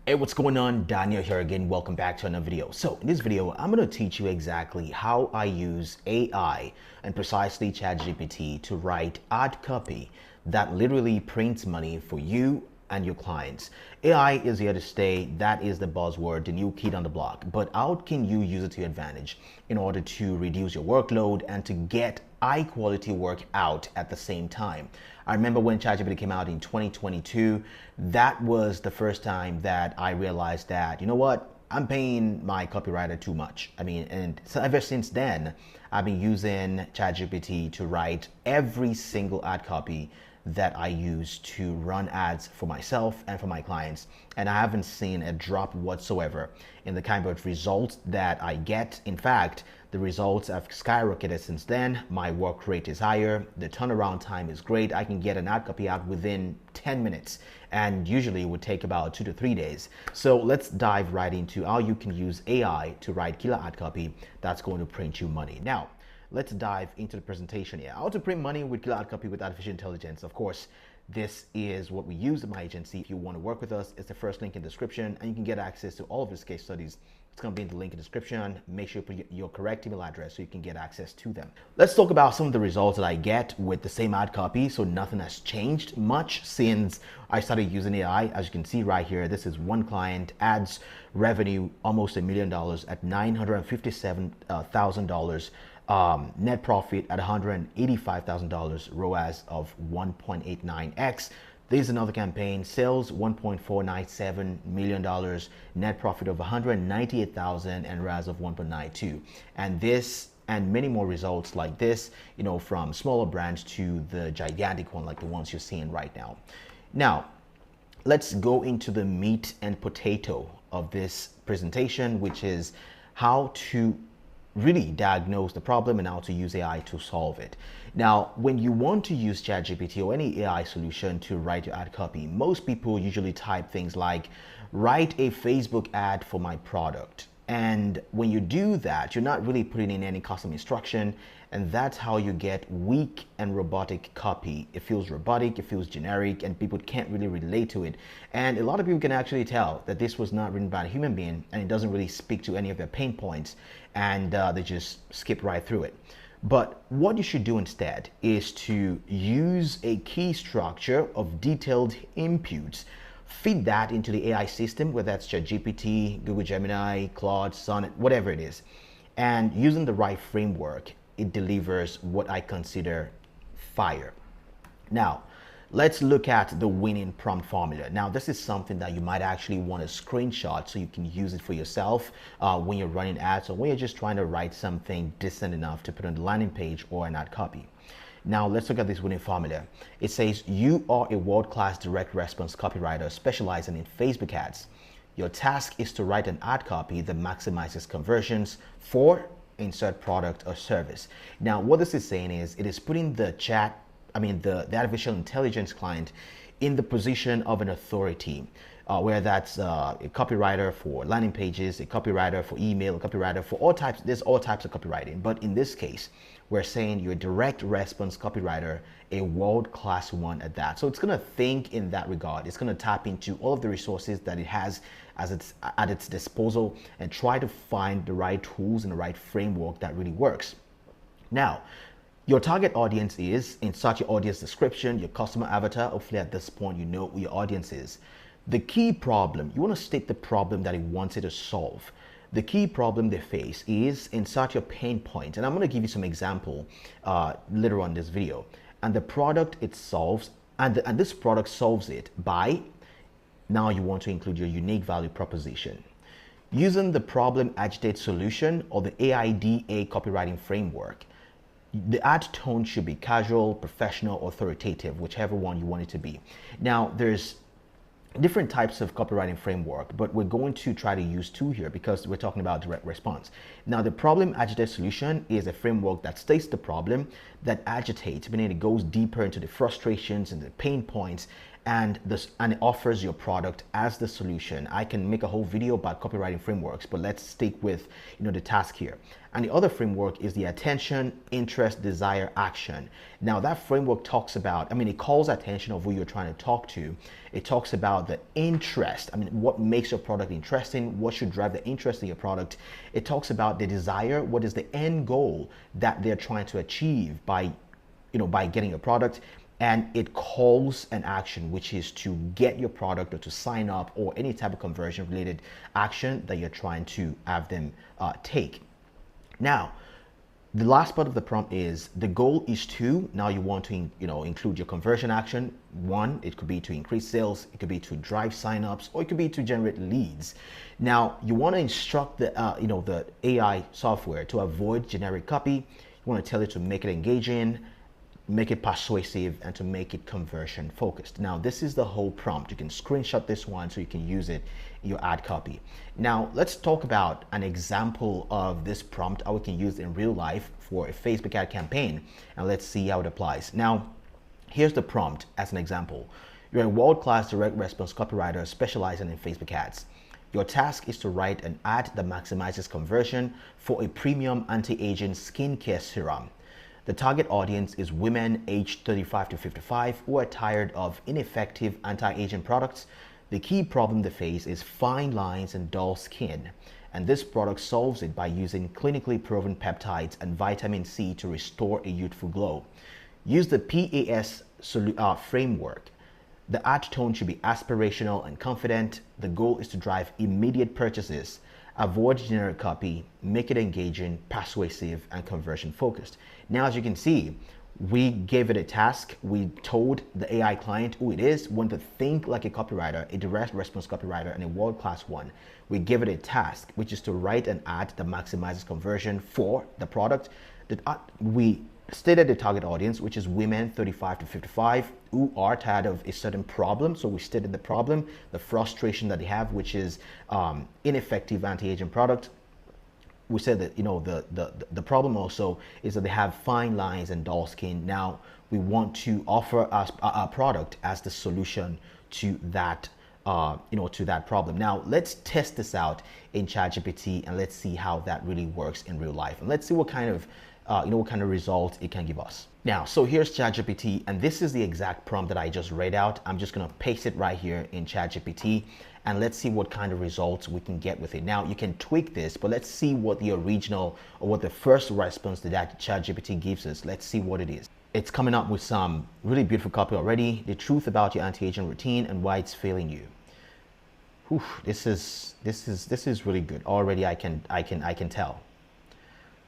Hey, what's going on? Daniel here again. Welcome back to another video. So in this video, I'm going to teach you exactly how I use AI and precisely ChatGPT to write ad copy that literally prints money for you and your clients. AI is here to stay. That is the buzzword, the new kid on the block. But how can you use it to your advantage in order to reduce your workload and to get high quality work out at the same time? I remember when ChatGPT came out in 2022, that was the first time that I realized that, you know what, I'm paying my copywriter too much. And so ever since then, I've been using ChatGPT to write every single ad copy that I use to run ads for myself and for my clients. And I haven't seen a drop whatsoever in the kind of results that I get. In fact, the results have skyrocketed since then. My work rate is higher. The turnaround time is great. I can get an ad copy out within 10 minutes and usually it would take about 2 to 3 days. So let's dive right into how you can use AI to write killer ad copy that's going to print you money. Now, let's dive into the presentation here. How to print money with killer ad copy with artificial intelligence. Of course, this is what we use at my agency. If you want to work with us, it's the first link in the description and you can get access to all of these case studies. It's going to be in the link in the description. Make sure you put your correct email address so you can get access to them. Let's talk about some of the results that I get with the same ad copy. So nothing has changed much since I started using AI. As you can see right here, this is one client, ads revenue almost $1 million at $957,000. Net profit at $185,000, ROAS of 1.89x. There's another campaign, sales $1.497 million, net profit of $198,000 and ROAS of 1.92. And this and many more results like this, from smaller brands to the gigantic one like the ones you're seeing right now. Now, let's go into the meat and potato of this presentation, which is how to really diagnose the problem and how to use AI to solve it. Now, when you want to use ChatGPT or any AI solution to write your ad copy, most people usually type things like, write a Facebook ad for my product. And when you do that, you're not really putting in any custom instruction, and that's how you get weak and robotic copy. It feels robotic, it feels generic, and people can't really relate to it. And a lot of people can actually tell that this was not written by a human being, and it doesn't really speak to any of their pain points, and they just skip right through it. But what you should do instead is to use a key structure of detailed inputs. Feed that into the AI system, whether that's ChatGPT, Google Gemini, Claude, Sonnet, whatever it is. And using the right framework, it delivers what I consider fire. Now, let's look at the winning prompt formula. Now, this is something that you might actually want to screenshot so you can use it for yourself when you're running ads or when you're just trying to write something decent enough to put on the landing page or an ad copy. Now, let's look at this winning formula. It says you are a world-class direct response copywriter specializing in Facebook ads. Your task is to write an ad copy that maximizes conversions for insert product or service. Now, what this is saying is it is putting the artificial intelligence client in the position of an authority, where that's a copywriter for landing pages, a copywriter for email, a copywriter for all types. There's all types of copywriting, but in this case, we're saying you're a direct response copywriter, a world-class one at that. So it's going to think in that regard. It's going to tap into all of the resources that it has at its disposal and try to find the right tools and the right framework that really works. Now, your target audience is, insert your audience description, your customer avatar. Hopefully at this point you know who your audience is. The key problem, you want to state the problem that it wants it to solve. The key problem they face is, insert your pain point. And I'm going to give you some example later on in this video. And the product it solves, and this product solves it by, now you want to include your unique value proposition. Using the problem agitate solution or the AIDA copywriting framework, the ad tone should be casual, professional, authoritative, whichever one you want it to be. Now, there's different types of copywriting framework, but we're going to try to use two here because we're talking about direct response. Now, the problem agitate solution is a framework that states the problem, that agitates, meaning it goes deeper into the frustrations and the pain points and it offers your product as the solution. I can make a whole video about copywriting frameworks, but let's stick with the task here. And the other framework is the attention, interest, desire, action. Now that framework talks about, it calls attention of who you're trying to talk to. It talks about the interest. What makes your product interesting? What should drive the interest in your product? It talks about the desire. What is the end goal that they're trying to achieve by getting your product? And it calls an action, which is to get your product or to sign up or any type of conversion related action that you're trying to have them take. Now, the last part of the prompt is the goal is to, now you want to include your conversion action. One, it could be to increase sales, it could be to drive signups, or it could be to generate leads. Now, you want to instruct the AI software to avoid generic copy. You want to tell it to make it engaging, make it persuasive, and to make it conversion focused. Now, this is the whole prompt. You can screenshot this one so you can use it in your ad copy. Now, let's talk about an example of this prompt, how we can use it in real life for a Facebook ad campaign, and let's see how it applies. Now, here's the prompt as an example. You're a world-class direct response copywriter specializing in Facebook ads. Your task is to write an ad that maximizes conversion for a premium anti-aging skincare serum. The target audience is women aged 35 to 55 who are tired of ineffective anti-aging products. The key problem they face is fine lines and dull skin, and this product solves it by using clinically proven peptides and vitamin C to restore a youthful glow. Use the PAS framework. The ad tone should be aspirational and confident. The goal is to drive immediate purchases. Avoid generic copy, make it engaging, persuasive, and conversion focused. Now, as you can see, we gave it a task. We told the AI client who it is, want to think like a copywriter, a direct response copywriter, and a world-class one. We give it a task, which is to write an ad that maximizes conversion for the product. We stated the target audience, which is women 35 to 55 who are tired of a certain problem. So we stated the problem, the frustration that they have, which is ineffective anti-aging product. We said that the problem also is that they have fine lines and dull skin. Now we want to offer us a product as the solution to that to that problem. Now let's test this out in ChatGPT and let's see how that really works in real life, and let's see what kind of result it can give us. Now, so here's ChatGPT, and this is the exact prompt that I just read out. I'm just gonna paste it right here in ChatGPT, and let's see what kind of results we can get with it. Now, you can tweak this, but let's see what the original or what the first response to that ChatGPT gives us. Let's see what it is. It's coming up with some really beautiful copy already. The truth about your anti-aging routine and why it's failing you. Whew, this is really good. Already I can tell.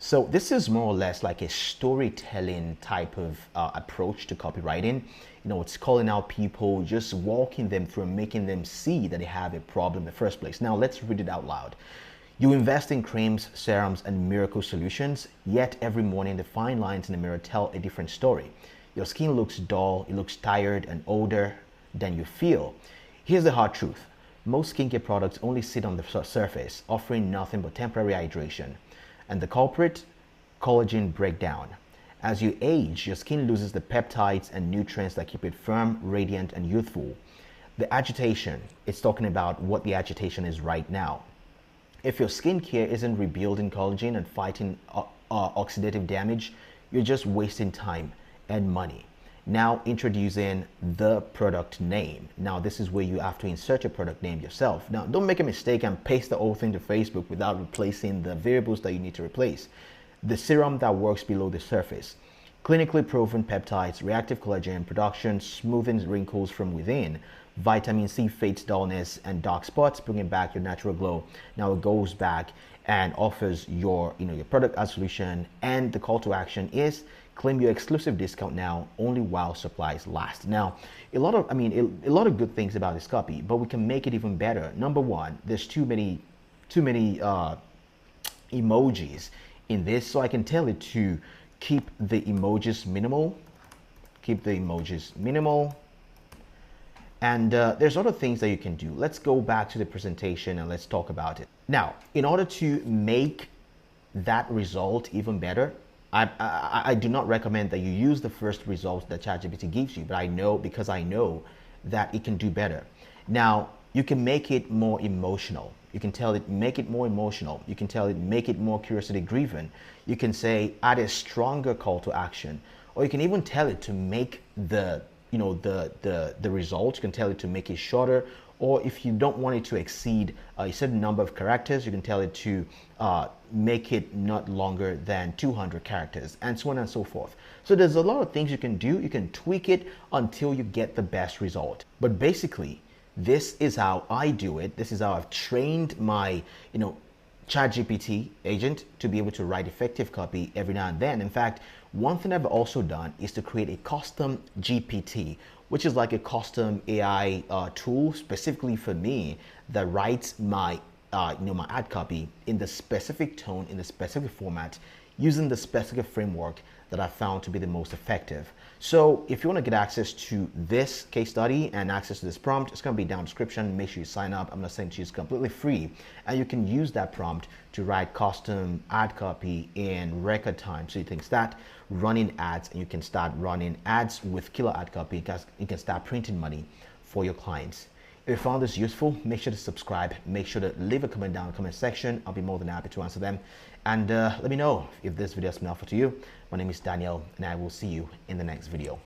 So this is more or less like a storytelling type of approach to copywriting. It's calling out people, just walking them through and making them see that they have a problem in the first place. Now let's read it out loud. You invest in creams, serums, and miracle solutions, yet every morning the fine lines in the mirror tell a different story. Your skin looks dull, it looks tired and older than you feel. Here's the hard truth. Most skincare products only sit on the surface, offering nothing but temporary hydration. And the culprit? Collagen breakdown. As you age, your skin loses the peptides and nutrients that keep it firm, radiant, and youthful. The agitation, it's talking about what the agitation is right now. If your skincare isn't rebuilding collagen and fighting oxidative damage, you're just wasting time and money. Now introducing the product name. Now this is where you have to insert your product name yourself. Now don't make a mistake and paste the whole thing to Facebook without replacing the variables that you need to replace. The serum that works below the surface. Clinically proven peptides, reactive collagen production, smoothing wrinkles from within. Vitamin C fades dullness and dark spots, bringing back your natural glow. Now it goes back and offers your product as solution, and the call to action is claim your exclusive discount now only while supplies last. Now, a lot of good things about this copy, but we can make it even better. Number one, there's too many emojis in this, so I can tell it to keep the emojis minimal. And there's other things that you can do. Let's go back to the presentation and let's talk about it. Now, in order to make that result even better, I do not recommend that you use the first result that ChatGPT gives you, but I know that it can do better. Now, you can make it more emotional. You can tell it, make it more emotional. You can tell it, make it more curiosity driven. You can say, add a stronger call to action. Or you can even tell it to make the result. You can tell it to make it shorter. Or if you don't want it to exceed a certain number of characters, you can tell it to make it not longer than 200 characters, and so on and so forth. So there's a lot of things you can do. You can tweak it until you get the best result. But basically, this is how I do it. This is how I've trained my, ChatGPT agent to be able to write effective copy every now and then. In fact, one thing I've also done is to create a custom GPT, which is like a custom AI tool specifically for me that writes my my ad copy in the specific tone, in the specific format, using the specific framework that I found to be the most effective. So if you want to get access to this case study and access to this prompt, it's going to be down in the description. Make sure you sign up. I'm going to send it to you. It's completely free. And you can use that prompt to write custom ad copy in record time. So you can start running ads, and you can start running ads with killer ad copy because you can start printing money for your clients. If you found this useful, make sure to subscribe. Make sure to leave a comment down in the comment section. I'll be more than happy to answer them. And let me know if this video has been helpful to you. My name is Daniel, and I will see you in the next video.